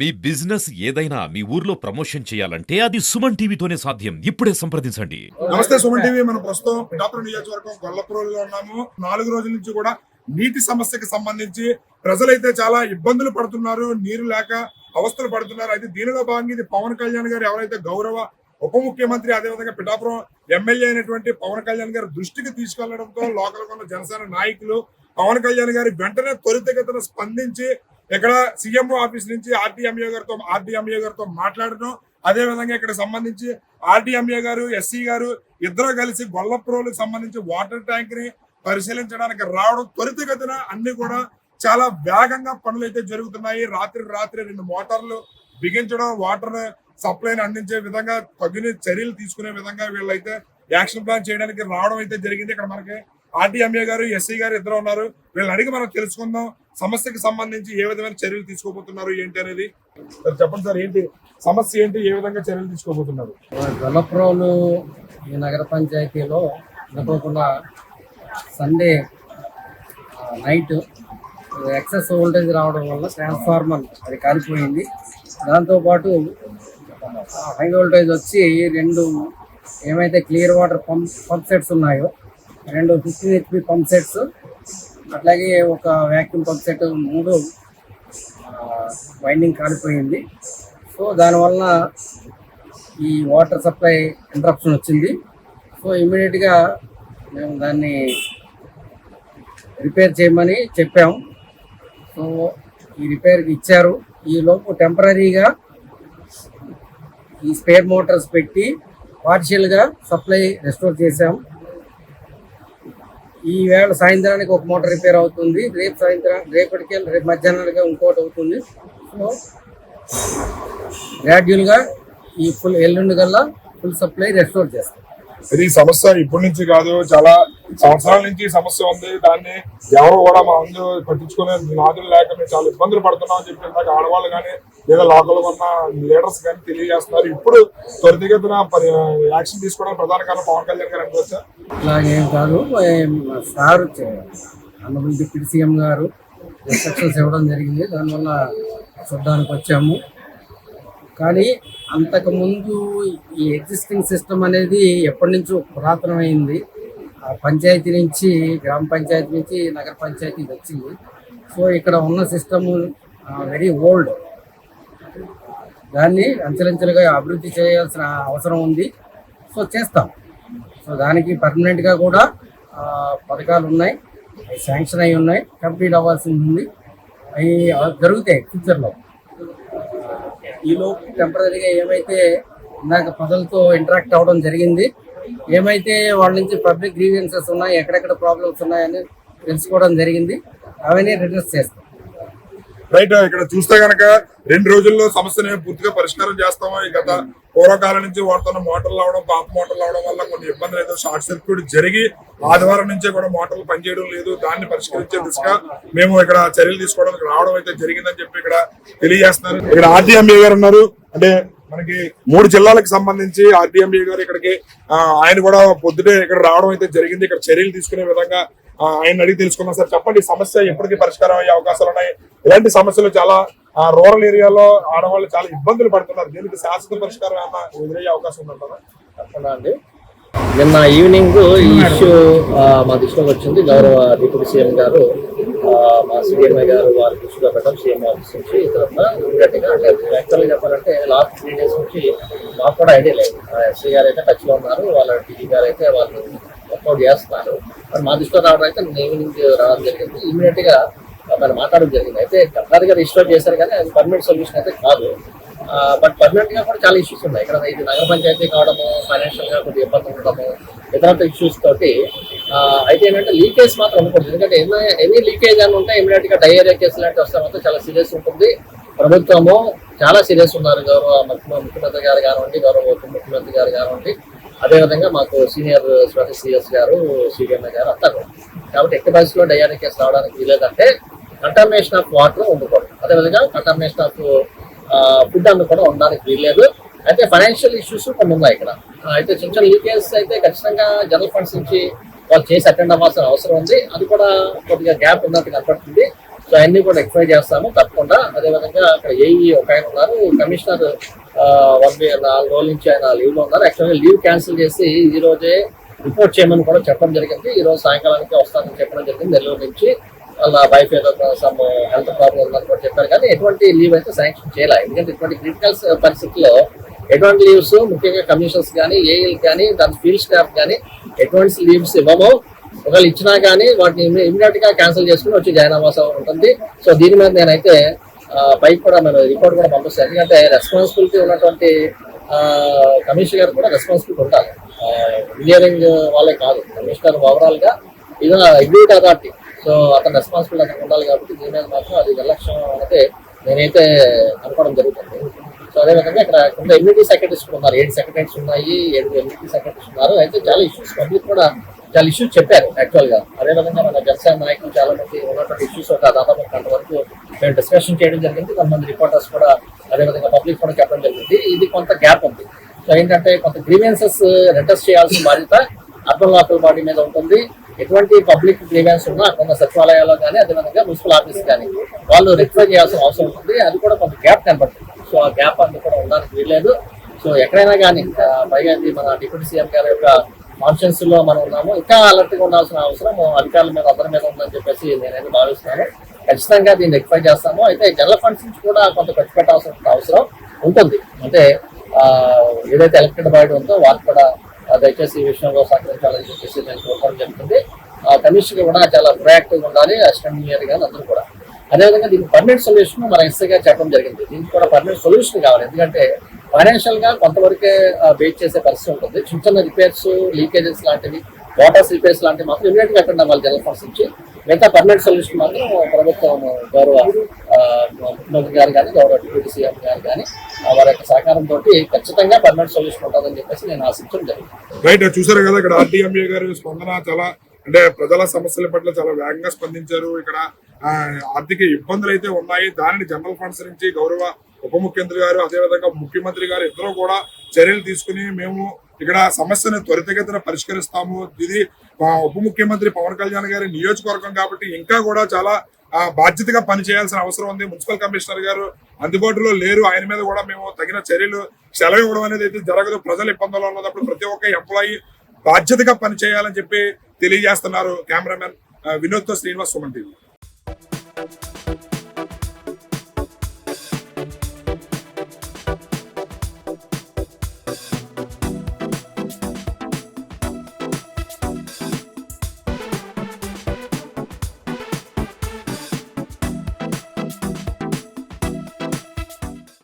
మీ business ఏదైనా మీ ఊర్లో promotion చేయాలంటే అది సుమన్ టీవీతోనే సాధ్యం. ఇప్పుడే సంప్రదించండి. నమస్తే సుమన్ టీవీ. మనం ప్రస్తుతం పిఠాపురం నియోజకవర్గం గొల్లప్రోలులో ఉన్నాము. 4 రోజుల నుంచి కూడా నీటి సమస్యకి సంబంధించి ప్రజలైతే చాలా ఇబ్బందులు పడుతున్నారు. నీరు లేక అవస్థలు పడుతున్నారు. అయితే దీనిలో భాగంగా ఇది పవన్ కళ్యాణ్ గారు ఎవరైతే గౌరవ ఉప ముఖ్యమంత్రి అదేవిధంగా పిఠాపురం ఎమ్మెల్యే అయినటువంటి పవన్ కళ్యాణ్ గారు దృష్టికి తీసుకెళ్లడంతో లోకల్ ఉన్న జనసేన నాయకులు పవన్ కళ్యాణ్ గారి వెంటనే త్వరితగతిన స్పందించి ఇక్కడ సీఎం ఆఫీస్ నుంచి ఆర్డీఎంఏ గారితో మాట్లాడడం, అదే విధంగా ఇక్కడ సంబంధించి ఆర్డీఎంఏ గారు ఎస్సీ గారు ఇద్దరు కలిసి గొల్లప్రోలుకు సంబంధించి వాటర్ ట్యాంక్ ని పరిశీలించడానికి రావడం, త్వరితగతిన అన్ని కూడా చాలా వేగంగా పనులు అయితే జరుగుతున్నాయి. రాత్రి 2 మోటార్లు బిగించడం, వాటర్ సప్లైని అందించే విధంగా తగిన చర్యలు తీసుకునే విధంగా వీళ్ళైతే యాక్షన్ ప్లాన్ చేయడానికి రావడం అయితే జరిగింది. ఇక్కడ మనకి ఆర్డీఎంఏ గారు ఎస్సీ గారు ఇద్దరు ఉన్నారు. వీళ్ళని అడిగి మనం తెలుసుకుందాం సమస్యకి సంబంధించి ఏ విధమైన చర్యలు తీసుకోబోతున్నారు ఏంటి అనేది. చెప్పండి సార్, ఏంటి సమస్య, ఏంటి ఏ విధంగా చర్యలు తీసుకోబోతున్నారు? గొల్లప్రోలు ఈ నగర పంచాయతీలో అనుకోకుండా సండే నైట్ ఎక్సెస్ వోల్టేజ్ రావడం వల్ల ట్రాన్స్ఫార్మర్ అది కాలిపోయింది. దాంతోపాటు హై వోల్టేజ్ వచ్చి 2 ఏమైతే క్లియర్ వాటర్ పంప్ సెట్స్ ఉన్నాయో 2 15 HP పంప్ సెట్స్, అట్లాగే ఒక వ్యాక్యూమ్ పంప్ సెట్ 3 వైండింగ్ కాలిపోయింది. సో దానివల్ల ఈ వాటర్ సప్లై ఇంటరప్షన్ వచ్చింది. సో ఇమ్మీడియట్గా మేము దాన్ని రిపేర్ చేయమని చెప్పాం. సో ఈ రిపేర్కి ఇచ్చారు. ఈ లోపు టెంపరీగా ఈ స్పేర్ మోటార్స్ పెట్టి పార్షియల్గా సప్లై రెస్టోర్ చేసాం. ఈ వేళ సాయంత్రానికి ఒక మోటార్ రిపేర్ అవుతుంది. రేపు మధ్యాహ్నానికి ఇంకోటి అవుతుంది. సో గ్రాడ్యువల్గా ఈ ఎల్లుండి కల్లా ఫుల్ సప్లై రెస్టోర్ చేస్తాం. ఇది సమస్య ఇప్పటి నుంచి కాదు, చాలా సంవత్సరాల నుంచి సమస్య ఉంది. దాన్ని ఎవరు కూడా మా ముందు పట్టించుకునే నాదులు లేక మేము చాలా ఇబ్బందులు పడుతున్నాం అని చెప్పి ఇందాక ఆడవాళ్ళు కానీ లేదా లోకల్ ఉన్న లీడర్స్ కానీ తెలియజేస్తున్నారు. ఇప్పుడు త్వరితగతిన యాక్షన్ తీసుకోవడానికి ప్రధాన కారణం పవన్ కళ్యాణ్ గారు అనుకోవచ్చా? ఇలాగేం కాదు, సార్ అన్నబుల్ డిప్యూటీ సీఎం గారు ఇన్స్ట్రక్షన్స్ ఇవ్వడం జరిగింది. దానివల్ల చూడడానికి వచ్చాము. కానీ అంతకుముందు ఈ ఎగ్జిస్టింగ్ సిస్టమ్ అనేది ఎప్పటి నుంచో పురాతనమైంది. పంచాయతీ నుంచి గ్రామ పంచాయతీ నుంచి నగర పంచాయతీకి వచ్చింది. సో ఇక్కడ ఉన్న సిస్టమ్ వెరీ ఓల్డ్. దాన్ని అంచెలంచెలుగా అభివృద్ధి చేయాల్సిన అవసరం ఉంది. సో చేస్తాం. సో దానికి పర్మనెంట్గా కూడా పథకాలు ఉన్నాయి, అవి శాంక్షన్ అయి ఉన్నాయి, కంప్లీట్ అవ్వాల్సి ఉంది. అవి జరుగుతాయి ఫ్యూచర్లో. ఈలోపు టెంపరీగా ఏమైతే ఇందాక ప్రజలతో ఇంటరాక్ట్ అవ్వడం జరిగింది, ఏమైతే వాళ్ళ నుంచి పబ్లిక్ గ్రీవెన్సెస్ ఉన్నాయి, ఎక్కడెక్కడ ప్రాబ్లమ్స్ ఉన్నాయని తెలుసుకోవడం జరిగింది. అవన్నీ రిడ్రెస్ చేస్తాం. రైట్. ఇక్కడ చూస్తే కనుక 2 రోజుల్లో సమస్యను పూర్తిగా పరిష్కారం చేస్తాము. గత పూర్వకాలం నుంచి వాడుతున్న మోటార్లు అవడం, పాత మోటార్లు అవడం వల్ల కొన్ని ఇబ్బందులు అయితే షార్ట్ సర్క్యూట్ జరిగి ఆదివారం నుంచే కూడా మోటార్లు పనిచేయడం లేదు. దాన్ని పరిష్కరించే దిశగా మేము ఇక్కడ చర్యలు తీసుకోవడానికి రావడం అయితే జరిగిందని చెప్పి ఇక్కడ తెలియజేస్తున్నారు. ఇక్కడ ఆర్డీఎంఏ గారు ఉన్నారు. అంటే మనకి 3 జిల్లాలకు సంబంధించి ఆర్డీఎంఏ గారు ఇక్కడికి ఆయన కూడా పొద్దుటే ఇక్కడ రావడం అయితే జరిగింది. ఇక్కడ చర్యలు తీసుకునే విధంగా ఆయన అడిగి తెలుసుకున్నాం. సార్ చెప్పండి, సమస్య ఎప్పటికీ పరిష్కారం అయ్యే అవకాశాలు ఉన్నాయి? ఇలాంటి సమస్యలు చాలా రూరల్ ఏరియాలో ఆడవాళ్ళు చాలా ఇబ్బందులు పడుతున్నారు. దీనికి శాశ్వత పరిష్కారం ఏమన్నా ఎదురయ్యే అవకాశం ఉందంటారా? తప్పకుండా అండి. నిన్న ఈవినింగ్ ఈ ఇష్యూ మా దృష్టిలోకి వచ్చింది. గౌరవ డిప్యూటీ సీఎం గారు మా సీఎంఐ గారు వారి దృష్టిలో పెట్టడం, సీఎం ఆఫీస్ నుంచి గట్టిగా అంటే యాక్చువల్గా చెప్పాలంటే లాస్ట్ 3 days నుంచి మాకు కూడా ఐడియా లేదు. ఎస్సీ గారు అయితే టచ్లో ఉన్నారు, వాళ్ళ టీడీ గారు అయితే వాళ్ళు వర్కౌట్ చేస్తున్నారు. మరి మా దృష్టిలో రావడం అయితే ఈవినింగ్ రావడం జరిగింది. ఇమీడియట్గా మరి మాట్లాడడం జరిగింది. అయితే టెంపరీగా రిజిస్టర్ చేశారు కానీ అది పర్మనెంట్ సొల్యూషన్ అయితే కాదు. బట్ పర్మనెంట్ గా కూడా చాలా ఇష్యూస్ ఉన్నాయి. ఇక్కడ ఇది నగర పంచాయతీ కావడము, ఫైనాన్షియల్ గా కొద్దిగా ఇబ్బంది ఉండడము, ఇతర ఇష్యూస్ తోటి అయితే ఏంటంటే లీకేజ్ మాత్రం ఉండకూడదు. ఎందుకంటే ఎనీ లీకేజ్ అని ఉంటే ఇమీడియట్ గా డయేరియా కేసులు లాంటి వస్తే మాత్రం చాలా సీరియస్ ఉంటుంది. ప్రభుత్వము చాలా సీరియస్ ఉన్నారు. గౌరవ ముఖ్యమంత్రి గారు కానివ్వండి, గౌరవ ఉప ముఖ్యమంత్రి గారు కానివ్వండి, అదేవిధంగా మాకు సీనియర్ సిఎస్ గారు, సీఎంఐ గారు అంతా కూడా. కాబట్టి ఎట్టి పరిస్థితిలో డయేరియా కేసు రావడానికి వీలేదంటే కంటామినేషన్ ఆఫ్ వాటర్ ఉండకూడదు. అదేవిధంగా కంటామినేషన్ ఆఫ్ ఫుడ్ అన్న కూడా ఉండడానికి వీల్లేదు. అయితే ఫైనాన్షియల్ ఇష్యూస్ కొన్ని ఉన్నాయి ఇక్కడ. అయితే చిన్న చిన్న లీకేజెస్ అయితే ఖచ్చితంగా జనరల్ ఫండ్స్ నుంచి వాళ్ళు చేసి అటెండ్ అవ్వాల్సిన అవసరం ఉంది. అది కూడా కొద్దిగా గ్యాప్ ఉన్నట్టు కనపడుతుంది. సో అవన్నీ కూడా ఎక్స్ప్లై చేస్తాము తప్పకుండా. అదేవిధంగా అక్కడ ఏఈ ఒక ఆయన ఉన్నారు, కమిషనర్ 4 రోజుల నుంచి ఆయన లీవ్ లో ఉన్నారు. యాక్చువల్గా లీవ్ క్యాన్సిల్ చేసి ఈ రోజే రిపోర్ట్ చేయమని కూడా చెప్పడం జరిగింది. ఈ రోజు సాయంకాలానికి వస్తానని చెప్పడం జరిగింది. నెల్లూరు నుంచి వాళ్ళ వైఫ్ ఏదో సమ్ హెల్త్ ప్రాబ్లం ఉందని కూడా చెప్పారు, కానీ ఎటువంటి లీవ్ అయితే శాంక్షన్ చేయలేదు. ఎందుకంటే ఇటువంటి క్రిటికల్ పరిస్థితుల్లో ఎటువంటి లీవ్స్ ముఖ్యంగా కమిషనర్స్ కానీ ఏఈలు కానీ దాని ఫీల్డ్ స్టాఫ్ కానీ ఎటువంటి లీవ్స్ ఇవ్వము. ఒకవేళ ఇచ్చినా కానీ వాటిని ఇమీడియట్ గా క్యాన్సిల్ చేసుకుని వచ్చి జాయిన్ అవ్వాల్సి ఉంటుంది. సో దీని మీద నేనైతే పైకి కూడా నేను రిపోర్ట్ కూడా పంపిస్తాను. ఎందుకంటే రెస్పాన్సిబిలిటీ ఉన్నటువంటి కమిషనర్ గారు కూడా రెస్పాన్సిబిలిటీ ఉండాలి. ఇంజనీరింగ్ వాళ్ళే కాదు, కమిషనర్ ఓవరాల్ గా ఇది ఎగ్జిక్యూటివ్ అథారిటీ. సో అతను రెస్పాన్సిబిలిటీ అతను ఉండాలి కాబట్టి దీని మీద మాత్రం అది నిర్లక్ష్యం అనేది నేనైతే అనుకోవడం జరుగుతుంది. సో అదేవిధంగా ఇక్కడ కొంత ఎమ్యూనిటీ సెక్రటరీస్ ఉన్నారు, 7 సెక్రటరీస్ ఉన్నాయి, 7 ఎమ్యూనిటీ సెక్రటరీస్ ఉన్నారు. అయితే చాలా ఇష్యూస్ పబ్లిక్ కూడా చాలా ఇష్యూస్ చెప్పారు యాక్చువల్ గా. అదేవిధంగా మన జనసేన నాయకులు చాలా మంది ఉన్నటువంటి ఇష్యూస్ ఒక దాదాపు గంట వరకు మేము డిస్కషన్ చేయడం జరిగింది. కొంతమంది రిపోర్టర్స్ కూడా అదేవిధంగా పబ్లిక్ కూడా చెప్పడం జరిగింది. ఇది కొంత గ్యాప్ ఉంది. సో ఏంటంటే కొంత గ్రీవెన్సెస్ రిటర్స్ చేయాల్సిన బాధ్యత అర్బన్ లోకల్ బాడీ మీద ఉంటుంది. ఎటువంటి పబ్లిక్ గ్రీవెన్స్ ఉన్నా కొంత సచివాలయాల్లో కానీ అదేవిధంగా మున్సిపల్ ఆఫీస్ కానీ వాళ్ళు రెక్టిఫై చేయాల్సిన అవసరం ఉంటుంది. అది కూడా కొంత గ్యాప్ కనబడుతుంది. సో ఆ గ్యాప్ అంతా కూడా ఉండడానికి వీల్లేదు. సో ఎక్కడైనా కానీ పైగా మన డిప్యూటీ సీఎం గారి యొక్క కాన్షియన్స్ లో మనం ఉన్నాము. ఇంకా అలర్ట్ గా ఉండాల్సిన అవసరం అధికారుల మీద అందరి మీద ఉందని చెప్పేసి నేనైతే భావిస్తున్నాను. ఖచ్చితంగా దీన్ని రెక్టిఫై చేస్తాము. అయితే జనరల్ ఫండ్స్ నుంచి కూడా కొంత ఖర్చు పెట్టాల్సిన అవసరం ఉంటుంది. అంటే ఏదైతే ఎలక్టెడ్ బాడీ ఉందో వారికి కూడా దయచేసి ఈ విషయంలో సహకరించాలని చెప్పేసి నేను కోరడం జరుగుతుంది. కమిషన్ కూడా చాలా ప్రొయాక్టివ్ ఉండాలి, అసిస్టెంట్ ఇంజనీర్ గారు అందరూ కూడా. అదేవిధంగా దీనికి పర్మనెంట్ సొల్యూషన్ మన ఎస్ఐ గారు చెప్పడం జరిగింది. దీనికి కూడా పర్మనెంట్ సొల్యూషన్ కావాలి. ఎందుకంటే ఫైనాన్షియల్ గా కొంతవరకే వెయిట్ చేసే పరిస్థితి ఉంటుంది. చిన్న చిన్న రిపేర్స్, లీకేజెస్ లాంటివి, వాటర్స్ రిపేర్స్ లాంటివి మాత్రం ఇమీడియట్ గా అటెండ్ అవ్వాలి జనరల్ ఫండ్స్ నుంచి. మిగతా పర్మనెంట్ సొల్యూషన్ మాత్రం ప్రభుత్వం గౌరవ ముఖ్యమంత్రి గారు కానీ గౌరవ డిప్యూటీ సీఎం గారు కానీ వారి యొక్క సహకారంతో ఖచ్చితంగా పర్మనెంట్ సొల్యూషన్ ఉంటుందని చెప్పేసి నేను ఆశించడం జరిగింది. రైట్, చూసారు కదా ఇక్కడ ఆర్టీఎంఏ గారు స్పందన చాలా అంటే ప్రజల సమస్యల పట్ల చాలా వేగంగా స్పందించారు. ఇక్కడ ఆర్థిక ఇబ్బందులు అయితే ఉన్నాయి. దానిని జనరల్ ఫండ్స్ నుంచి గౌరవ ఉప ముఖ్యమంత్రి గారు అదేవిధంగా ముఖ్యమంత్రి గారు ఇద్దరు కూడా చర్యలు తీసుకుని మేము ఇక్కడ సమస్యను త్వరితగతిన పరిష్కరిస్తాము. ఇది ఉప ముఖ్యమంత్రి పవన్ కళ్యాణ్ గారి నియోజకవర్గం కాబట్టి ఇంకా కూడా చాలా బాధ్యతగా పనిచేయాల్సిన అవసరం ఉంది. మున్సిపల్ కమిషనర్ గారు అందుబాటులో లేరు, ఆయన మీద కూడా మేము తగిన చర్యలు సెలవు ఇవ్వడం అనేది అయితే జరగదు. ప్రజల ఇబ్బందుల్లో ఉన్నప్పుడు ప్రతి ఒక్క ఎంప్లాయీ బాధ్యతగా పనిచేయాలని చెప్పి తెలియజేస్తున్నారు. కెమెరామెన్ వినోద్తో శ్రీనివాస్, సుమన్ టీవీ.